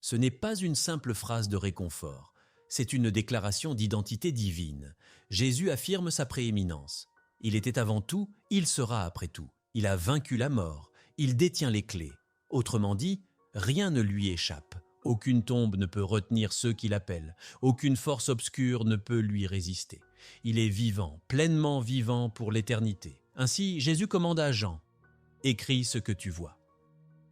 Ce n'est pas une simple phrase de réconfort, c'est une déclaration d'identité divine. Jésus affirme sa prééminence. Il était avant tout, il sera après tout. Il a vaincu la mort, il détient les clés. Autrement dit, rien ne lui échappe. Aucune tombe ne peut retenir ceux qui l'appellent, aucune force obscure ne peut lui résister. Il est vivant, pleinement vivant pour l'éternité. Ainsi, Jésus commande à Jean, « Écris ce que tu vois ».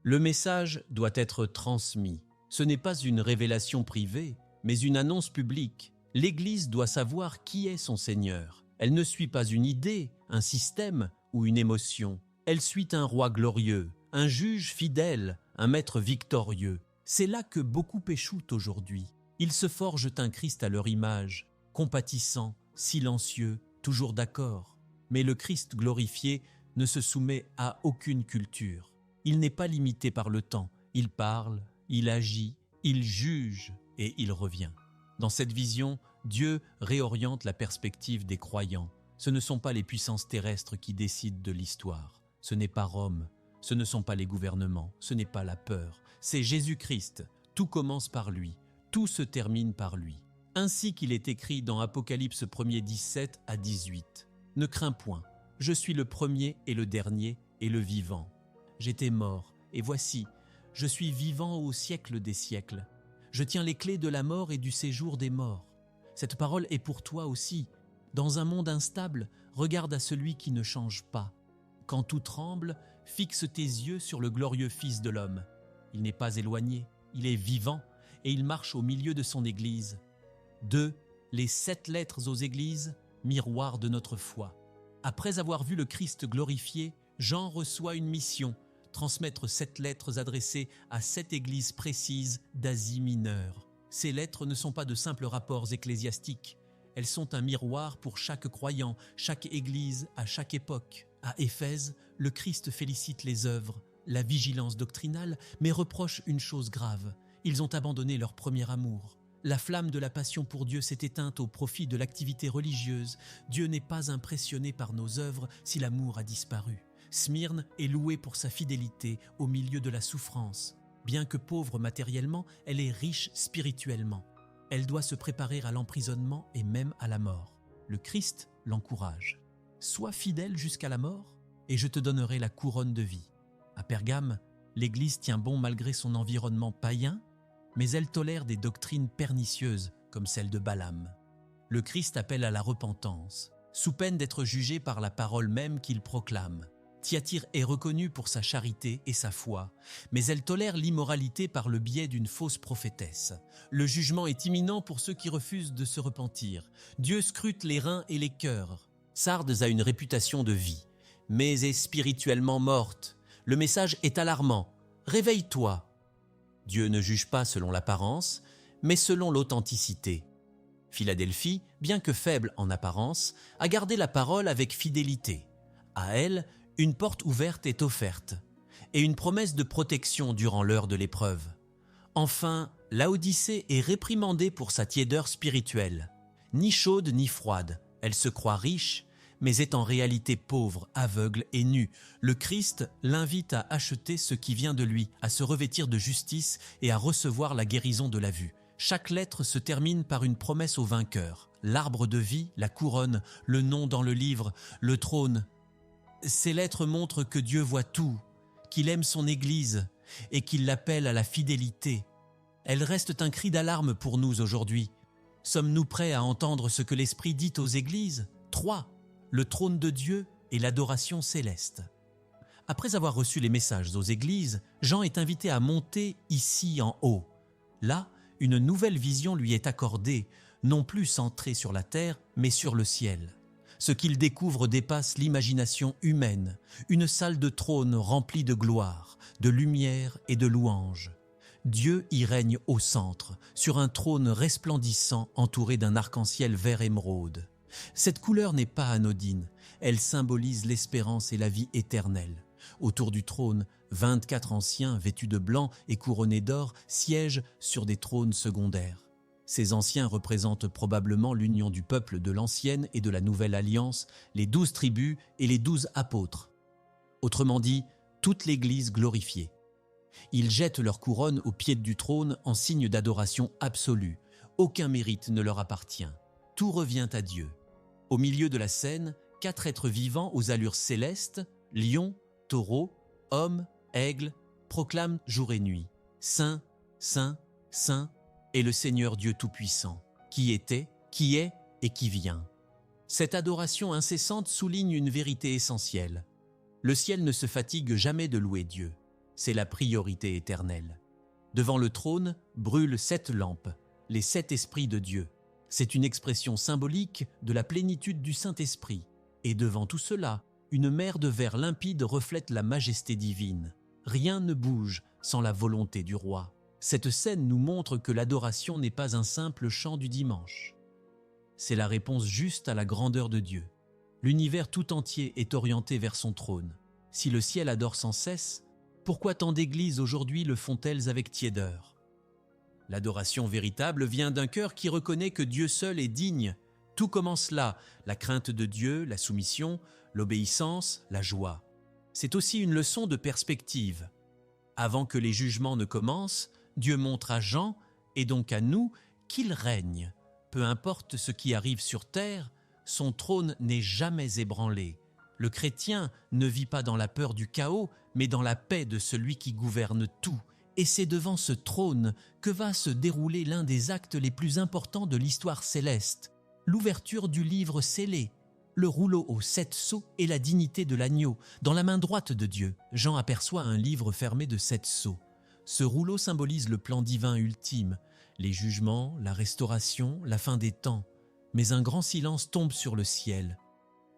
Le message doit être transmis. Ce n'est pas une révélation privée, mais une annonce publique. L'Église doit savoir qui est son Seigneur. Elle ne suit pas une idée, un système ou une émotion. Elle suit un roi glorieux, un juge fidèle, un maître victorieux. C'est là que beaucoup échouent aujourd'hui. Ils se forgent un Christ à leur image, compatissant, silencieux, toujours d'accord. Mais le Christ glorifié ne se soumet à aucune culture. Il n'est pas limité par le temps. Il parle, il agit, il juge et il revient. Dans cette vision, Dieu réoriente la perspective des croyants. Ce ne sont pas les puissances terrestres qui décident de l'histoire. Ce n'est pas Rome. Ce ne sont pas les gouvernements. Ce n'est pas la peur. C'est Jésus-Christ. Tout commence par lui. Tout se termine par lui. Ainsi qu'il est écrit dans Apocalypse 1er 17 à 18. « Ne crains point, je suis le premier et le dernier et le vivant. J'étais mort, et voici, je suis vivant au siècle des siècles. Je tiens les clés de la mort et du séjour des morts. Cette parole est pour toi aussi. Dans un monde instable, regarde à celui qui ne change pas. Quand tout tremble, fixe tes yeux sur le glorieux Fils de l'homme. Il n'est pas éloigné, il est vivant, et il marche au milieu de son Église. 2. Les 7 lettres aux Églises, miroir de notre foi. Après avoir vu le Christ glorifié, Jean reçoit une mission, transmettre 7 lettres adressées à 7 églises précises d'Asie mineure. Ces lettres ne sont pas de simples rapports ecclésiastiques. Elles sont un miroir pour chaque croyant, chaque église, à chaque époque. À Éphèse, le Christ félicite les œuvres, la vigilance doctrinale, mais reproche une chose grave. Ils ont abandonné leur premier amour. La flamme de la passion pour Dieu s'est éteinte au profit de l'activité religieuse. Dieu n'est pas impressionné par nos œuvres si l'amour a disparu. Smyrne est louée pour sa fidélité au milieu de la souffrance. Bien que pauvre matériellement, elle est riche spirituellement. Elle doit se préparer à l'emprisonnement et même à la mort. Le Christ l'encourage. Sois fidèle jusqu'à la mort et je te donnerai la couronne de vie. À Pergame, l'Église tient bon malgré son environnement païen, mais elle tolère des doctrines pernicieuses comme celle de Balaam. Le Christ appelle à la repentance, sous peine d'être jugé par la parole même qu'il proclame. Thyatire est reconnue pour sa charité et sa foi, mais elle tolère l'immoralité par le biais d'une fausse prophétesse. Le jugement est imminent pour ceux qui refusent de se repentir. Dieu scrute les reins et les cœurs. Sardes a une réputation de vie, mais est spirituellement morte. Le message est alarmant. Réveille-toi. Dieu ne juge pas selon l'apparence, mais selon l'authenticité. Philadelphie, bien que faible en apparence, a gardé la parole avec fidélité. À elle, une porte ouverte est offerte, et une promesse de protection durant l'heure de l'épreuve. Enfin, Laodicée est réprimandée pour sa tiédeur spirituelle. Ni chaude ni froide, elle se croit riche, mais est en réalité pauvre, aveugle et nue. Le Christ l'invite à acheter ce qui vient de lui, à se revêtir de justice et à recevoir la guérison de la vue. Chaque lettre se termine par une promesse au vainqueur. L'arbre de vie, la couronne, le nom dans le livre, le trône. Ces lettres montrent que Dieu voit tout, qu'il aime son Église et qu'il l'appelle à la fidélité. Elles restent un cri d'alarme pour nous aujourd'hui. Sommes-nous prêts à entendre ce que l'Esprit dit aux Églises ? 3. Le trône de Dieu et l'adoration céleste. Après avoir reçu les messages aux Églises, Jean est invité à monter ici en haut. Là, une nouvelle vision lui est accordée, non plus centrée sur la terre, mais sur le ciel. Ce qu'il découvre dépasse l'imagination humaine, une salle de trône remplie de gloire, de lumière et de louanges. Dieu y règne au centre, sur un trône resplendissant entouré d'un arc-en-ciel vert émeraude. Cette couleur n'est pas anodine, elle symbolise l'espérance et la vie éternelle. Autour du trône, 24 anciens vêtus de blanc et couronnés d'or siègent sur des trônes secondaires. Ces anciens représentent probablement l'union du peuple de l'ancienne et de la nouvelle alliance, les 12 tribus et les 12 apôtres. Autrement dit, toute l'Église glorifiée. Ils jettent leur couronne aux pieds du trône en signe d'adoration absolue. Aucun mérite ne leur appartient. Tout revient à Dieu. Au milieu de la scène, 4 êtres vivants aux allures célestes, lion, taureau, homme, aigle, proclament jour et nuit: Saint, Saint, Saint est le Seigneur Dieu Tout-Puissant, qui était, qui est et qui vient. Cette adoration incessante souligne une vérité essentielle. Le ciel ne se fatigue jamais de louer Dieu. C'est la priorité éternelle. Devant le trône brûlent 7 lampes, les 7 esprits de Dieu. C'est une expression symbolique de la plénitude du Saint-Esprit. Et devant tout cela, une mer de verre limpide reflète la majesté divine. Rien ne bouge sans la volonté du roi. Cette scène nous montre que l'adoration n'est pas un simple chant du dimanche. C'est la réponse juste à la grandeur de Dieu. L'univers tout entier est orienté vers son trône. Si le ciel adore sans cesse, pourquoi tant d'églises aujourd'hui le font-elles avec tiédeur? L'adoration véritable vient d'un cœur qui reconnaît que Dieu seul est digne. Tout commence là, la crainte de Dieu, la soumission, l'obéissance, la joie. C'est aussi une leçon de perspective. Avant que les jugements ne commencent, Dieu montre à Jean, et donc à nous, qu'il règne. Peu importe ce qui arrive sur terre, son trône n'est jamais ébranlé. Le chrétien ne vit pas dans la peur du chaos, mais dans la paix de celui qui gouverne tout. Et c'est devant ce trône que va se dérouler l'un des actes les plus importants de l'histoire céleste, l'ouverture du livre scellé, le rouleau aux 7 sceaux et la dignité de l'agneau. Dans la main droite de Dieu, Jean aperçoit un livre fermé de 7 sceaux. Ce rouleau symbolise le plan divin ultime, les jugements, la restauration, la fin des temps. Mais un grand silence tombe sur le ciel.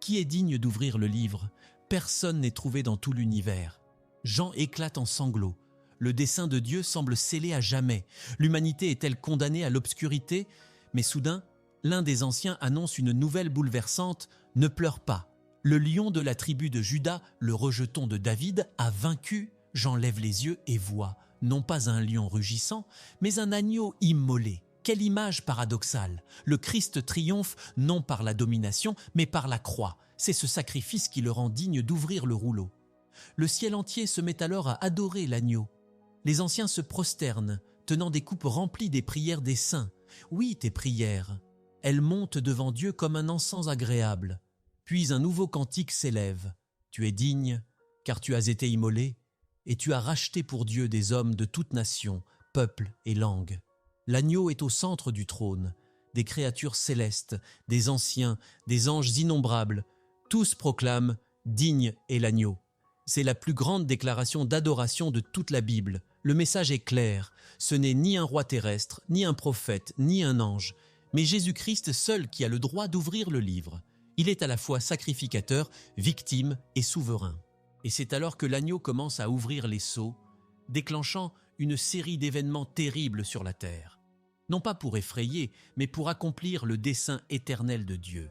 Qui est digne d'ouvrir le livre? Personne n'est trouvé dans tout l'univers. Jean éclate en sanglots. Le dessein de Dieu semble scellé à jamais. L'humanité est-elle condamnée à l'obscurité? Mais soudain, l'un des anciens annonce une nouvelle bouleversante: ne pleure pas. Le lion de la tribu de Juda, le rejeton de David, a vaincu. Jean lève les yeux et voit, non pas un lion rugissant, mais un agneau immolé. Quelle image paradoxale! Le Christ triomphe non par la domination, mais par la croix. C'est ce sacrifice qui le rend digne d'ouvrir le rouleau. Le ciel entier se met alors à adorer l'agneau. Les anciens se prosternent, tenant des coupes remplies des prières des saints. Oui, tes prières. Elles montent devant Dieu comme un encens agréable. Puis un nouveau cantique s'élève. Tu es digne, car tu as été immolé, et tu as racheté pour Dieu des hommes de toute nation, peuple et langue. L'agneau est au centre du trône. Des créatures célestes, des anciens, des anges innombrables, tous proclament « Digne est l'agneau ». C'est la plus grande déclaration d'adoration de toute la Bible. Le message est clair. Ce n'est ni un roi terrestre, ni un prophète, ni un ange, mais Jésus-Christ seul qui a le droit d'ouvrir le livre. Il est à la fois sacrificateur, victime et souverain. Et c'est alors que l'agneau commence à ouvrir les sceaux, déclenchant une série d'événements terribles sur la terre. Non pas pour effrayer, mais pour accomplir le dessein éternel de Dieu.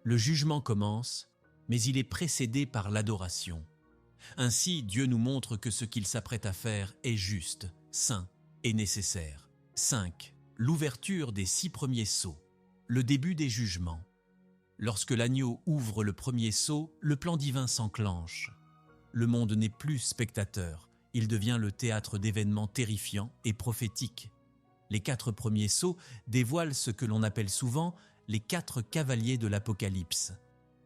Le jugement commence, mais il est précédé par l'adoration. Ainsi, Dieu nous montre que ce qu'il s'apprête à faire est juste, saint et nécessaire. 5. L'ouverture des 6 premiers sceaux. Le début des jugements. Lorsque l'agneau ouvre le premier sceau, le plan divin s'enclenche. Le monde n'est plus spectateur, il devient le théâtre d'événements terrifiants et prophétiques. Les 4 premiers sceaux dévoilent ce que l'on appelle souvent les 4 cavaliers de l'Apocalypse.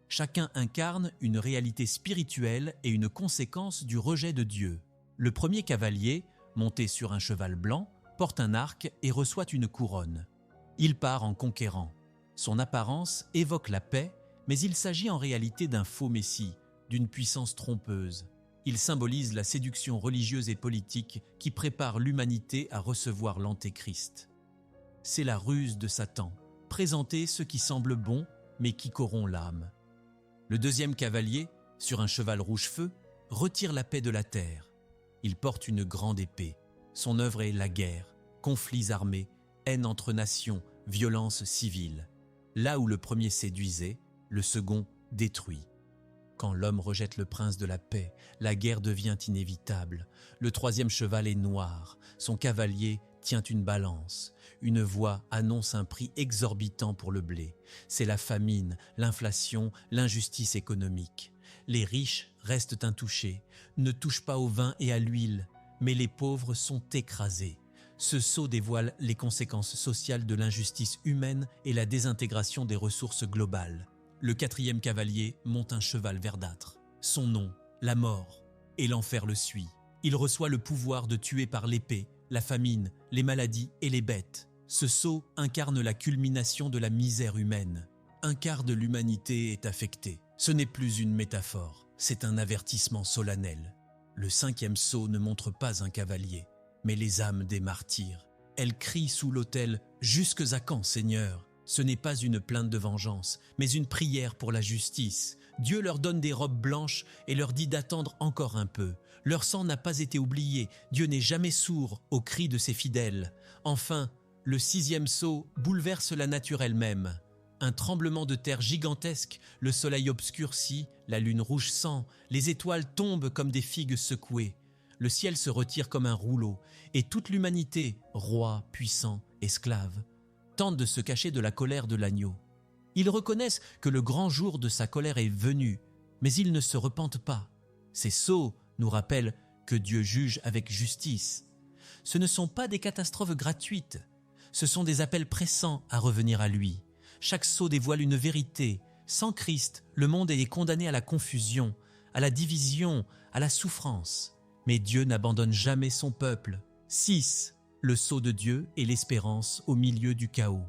Chacun incarne une réalité spirituelle et une conséquence du rejet de Dieu. Le premier cavalier, monté sur un cheval blanc, porte un arc et reçoit une couronne. Il part en conquérant. Son apparence évoque la paix, mais il s'agit en réalité d'un faux messie, d'une puissance trompeuse. Il symbolise la séduction religieuse et politique qui prépare l'humanité à recevoir l'Antéchrist. C'est la ruse de Satan, présenter ce qui semble bon, mais qui corrompt l'âme. Le deuxième cavalier, sur un cheval rouge-feu, retire la paix de la terre. Il porte une grande épée. Son œuvre est la guerre, conflits armés, haine entre nations, violence civile. Là où le premier séduisait, le second détruit. Quand l'homme rejette le prince de la paix, la guerre devient inévitable. Le troisième cheval est noir, son cavalier tient une balance. Une voix annonce un prix exorbitant pour le blé. C'est la famine, l'inflation, l'injustice économique. Les riches restent intouchés, ne touchent pas au vin et à l'huile, mais les pauvres sont écrasés. Ce sceau dévoile les conséquences sociales de l'injustice humaine et la désintégration des ressources globales. Le 4e cavalier monte un cheval verdâtre. Son nom, la mort, et l'enfer le suit. Il reçoit le pouvoir de tuer par l'épée, la famine, les maladies et les bêtes. Ce sceau incarne la culmination de la misère humaine. Un quart de l'humanité est affecté. Ce n'est plus une métaphore, c'est un avertissement solennel. Le 5e sceau ne montre pas un cavalier, mais les âmes des martyrs. Elles crient sous l'autel « Jusques à quand, Seigneur ?» Ce n'est pas une plainte de vengeance, mais une prière pour la justice. Dieu leur donne des robes blanches et leur dit d'attendre encore un peu. Leur sang n'a pas été oublié, Dieu n'est jamais sourd aux cris de ses fidèles. Enfin, le 6e sceau bouleverse la nature elle-même. Un tremblement de terre gigantesque, le soleil obscurcit, la lune rouge sang, les étoiles tombent comme des figues secouées. Le ciel se retire comme un rouleau, et toute l'humanité, rois, puissants, esclaves, tente de se cacher de la colère de l'agneau. Ils reconnaissent que le grand jour de sa colère est venu, mais ils ne se repentent pas. Ces sceaux nous rappellent que Dieu juge avec justice. Ce ne sont pas des catastrophes gratuites, ce sont des appels pressants à revenir à lui. Chaque sceau dévoile une vérité. Sans Christ, le monde est condamné à la confusion, à la division, à la souffrance. Mais Dieu n'abandonne jamais son peuple. 6. Le sceau de Dieu et l'espérance au milieu du chaos.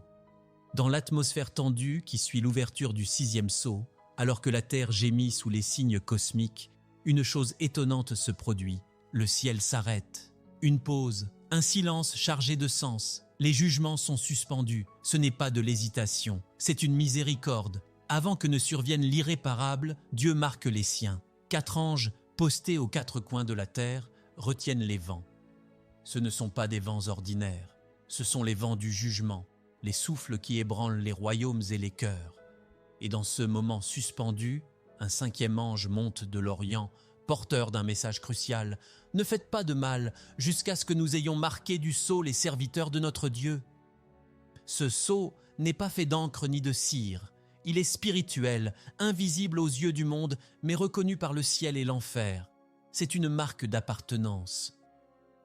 Dans l'atmosphère tendue qui suit l'ouverture du 6e sceau, alors que la terre gémit sous les signes cosmiques, une chose étonnante se produit. Le ciel s'arrête. Une pause, un silence chargé de sens. Les jugements sont suspendus. Ce n'est pas de l'hésitation, c'est une miséricorde. Avant que ne survienne l'irréparable, Dieu marque les siens. 4 anges, postés aux 4 coins de la terre, retiennent les vents. Ce ne sont pas des vents ordinaires, ce sont les vents du jugement, les souffles qui ébranlent les royaumes et les cœurs. Et dans ce moment suspendu, un 5e ange monte de l'Orient, porteur d'un message crucial. Ne faites pas de mal jusqu'à ce que nous ayons marqué du sceau les serviteurs de notre Dieu. Ce sceau n'est pas fait d'encre ni de cire. Il est spirituel, invisible aux yeux du monde, mais reconnu par le ciel et l'enfer. C'est une marque d'appartenance,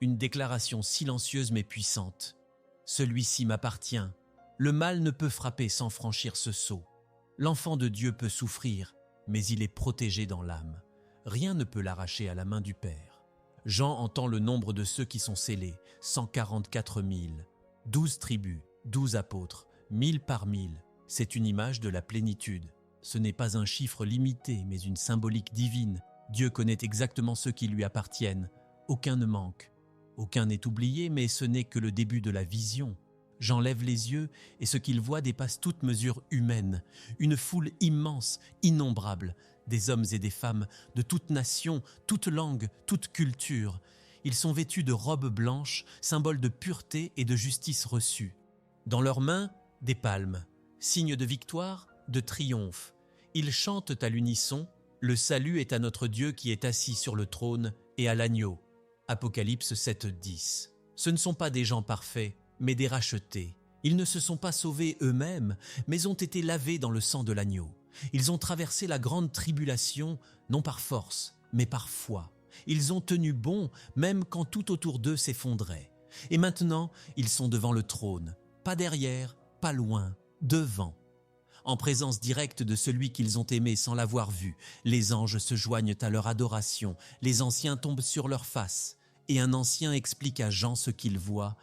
une déclaration silencieuse mais puissante. Celui-ci m'appartient. Le mal ne peut frapper sans franchir ce sceau. L'enfant de Dieu peut souffrir, mais il est protégé dans l'âme. Rien ne peut l'arracher à la main du Père. Jean entend le nombre de ceux qui sont scellés, 144 000, 12 tribus, 12 apôtres, 1000 par 1000. C'est une image de la plénitude. Ce n'est pas un chiffre limité, mais une symbolique divine. Dieu connaît exactement ceux qui lui appartiennent. Aucun ne manque. Aucun n'est oublié, mais ce n'est que le début de la vision. Jean lève les yeux et ce qu'il voit dépasse toute mesure humaine. Une foule immense, innombrable, des hommes et des femmes, de toute nation, toute langue, toute culture. Ils sont vêtus de robes blanches, symbole de pureté et de justice reçue. Dans leurs mains, des palmes, signe de victoire, de triomphe. Ils chantent à l'unisson « Le salut est à notre Dieu qui est assis sur le trône et à l'agneau ». Apocalypse 7:10. Ce ne sont pas des gens parfaits, mais des rachetés. Ils ne se sont pas sauvés eux-mêmes, mais ont été lavés dans le sang de l'agneau. Ils ont traversé la grande tribulation, non par force, mais par foi. Ils ont tenu bon, même quand tout autour d'eux s'effondrait. Et maintenant, ils sont devant le trône, pas derrière, pas loin, devant. En présence directe de celui qu'ils ont aimé sans l'avoir vu, les anges se joignent à leur adoration, les anciens tombent sur leur face, et un ancien explique à Jean ce qu'il voit.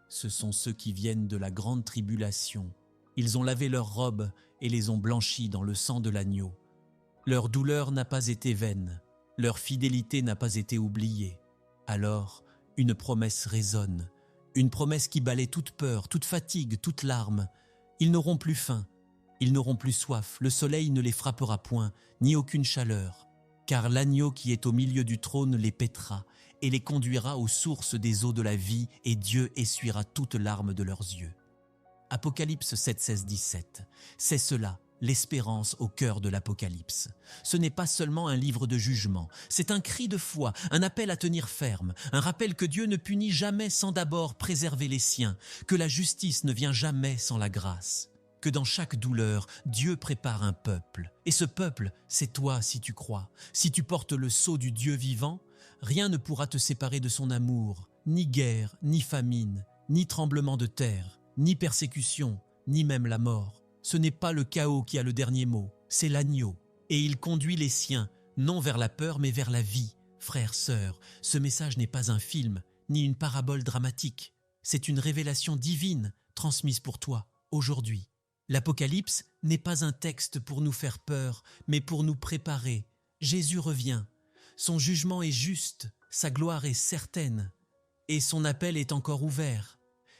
Ce sont ceux qui viennent de la grande tribulation. Ils ont lavé leurs robes et les ont blanchies dans le sang de l'agneau. Leur douleur n'a pas été vaine, leur fidélité n'a pas été oubliée. Alors, une promesse résonne, une promesse qui balaie toute peur, toute fatigue, toute larme. Ils n'auront plus faim, ils n'auront plus soif, le soleil ne les frappera point, ni aucune chaleur, car l'agneau qui est au milieu du trône les paîtra et les conduira aux sources des eaux de la vie, et Dieu essuiera toute larme de leurs yeux. Apocalypse 7, 16, 17. C'est cela, l'espérance au cœur de l'Apocalypse. Ce n'est pas seulement un livre de jugement, c'est un cri de foi, un appel à tenir ferme, un rappel que Dieu ne punit jamais sans d'abord préserver les siens, que la justice ne vient jamais sans la grâce, que dans chaque douleur, Dieu prépare un peuple. Et ce peuple, c'est toi si tu crois. Si tu portes le sceau du Dieu vivant, Rien ne pourra te séparer de son amour, ni guerre, ni famine, ni tremblement de terre, ni persécution, ni même la mort. Ce n'est pas le chaos qui a le dernier mot, c'est l'agneau. Et il conduit les siens, non vers la peur, mais vers la vie. Frères, sœurs, ce message n'est pas un film, ni une parabole dramatique. C'est une révélation divine transmise pour toi, aujourd'hui. L'Apocalypse n'est pas un texte pour nous faire peur, mais pour nous préparer. Jésus revient. Son jugement est juste, sa gloire est certaine, et son appel est encore ouvert.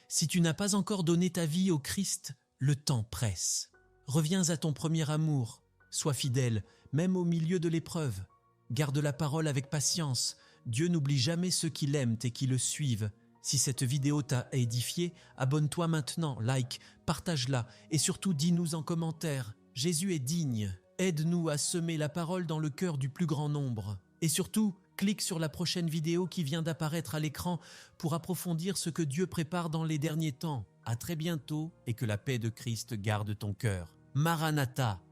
Si tu n'as pas encore donné ta vie au Christ, le temps presse. Reviens à ton premier amour, sois fidèle, même au milieu de l'épreuve. Garde la parole avec patience. Dieu n'oublie jamais ceux qui l'aiment et qui le suivent. Si cette vidéo t'a édifié, abonne-toi maintenant, like, partage-la et surtout dis-nous en commentaire. Jésus est digne. Aide-nous à semer la parole dans le cœur du plus grand nombre. Et surtout, clique sur la prochaine vidéo qui vient d'apparaître à l'écran pour approfondir ce que Dieu prépare dans les derniers temps. À très bientôt et que la paix de Christ garde ton cœur. Maranatha!